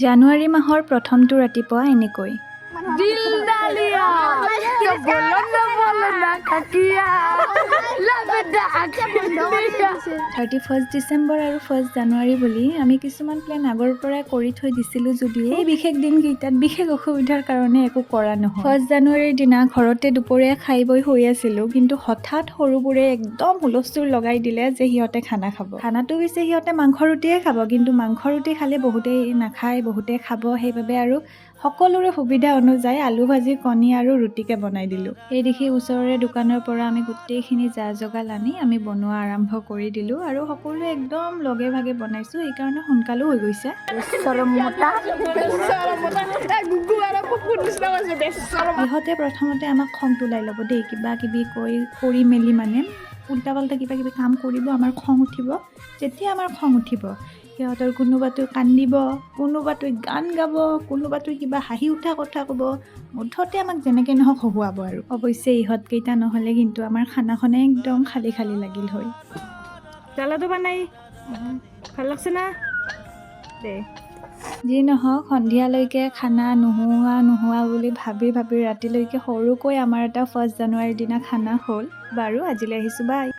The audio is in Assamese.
জানুৱাৰী মাহৰ প্ৰথমটো ৰাতিপুৱা এনেকৈ 31 ডিচেম্বৰ আৰু 1 জানুৱাৰী বুলি আমি কিছুমান প্লেন আগৰ পৰাই কৰি থৈ দিছিলোঁ যদিও এই বিশেষ দিনকেইটাত বিশেষ অসুবিধাৰ কাৰণে একো কৰা নহয়। 1 জানুৱাৰীৰ দিনা ঘৰতে দুপৰীয়া খাই বৈ শুই আছিলোঁ, কিন্তু হঠাৎ সৰুবোৰে একদম হুলস্থুল লগাই দিলে যে সিহঁতে খানা খাব। খানাটো পিছে সিহঁতে মাংস ৰুটিয়ে খাব, কিন্তু মাংস ৰুটি খালে বহুতেই নাখায়, বহুতে খাব। সেইবাবে আৰু সকলোৰে সুবিধা অনুযায়ী আলু ভাজি, কণী আৰু ৰুটিকে বনাই দিলোঁ। সেই দেখি ওচৰৰে দোকানৰ পৰা আমি গোটেইখিনি যা-যোগাৰ আনি আমি বনোৱা আৰম্ভ কৰি দিলোঁ আৰু সকলোৱে একদম লগে ভাগে বনাইছোঁ, সেইকাৰণে সোনকালো হৈ গৈছে। ইহঁতে প্ৰথমতে আমাক খং তোলাই ল'ব দেই, কিবা কিবি কৰি মেলি মানে উল্টা পাল্টা কিবা কিবি কাম কৰিব, আমাৰ খং উঠিব। যেতিয়া আমাৰ খং উঠিব সিহঁতৰ কোনোবাটোৱে কান্দিব, কোনোবাটোৱে গান গাব, কোনোবাটোৱে কিবা হাঁহি উঠা কথা ক'ব, মুঠতে আমাক যেনেকৈ নহওক হহুৱাব আৰু। অৱশ্যে ইহঁতকেইটা নহ'লে কিন্তু আমাৰ খানাখনে একদম খালী খালী লাগিল হয়। জ্বালাটো বানাই ভাল লাগছে না দে। যি নহওক সন্ধিয়ালৈকে খানা নোহোৱা বুলি ভাবি ৰাতিলৈকে সৰুকৈ আমাৰ এটা 1 জানুৱাৰীৰ দিনা খানা হ'ল। বাৰু আজিলৈ আহিছোঁ, বাই।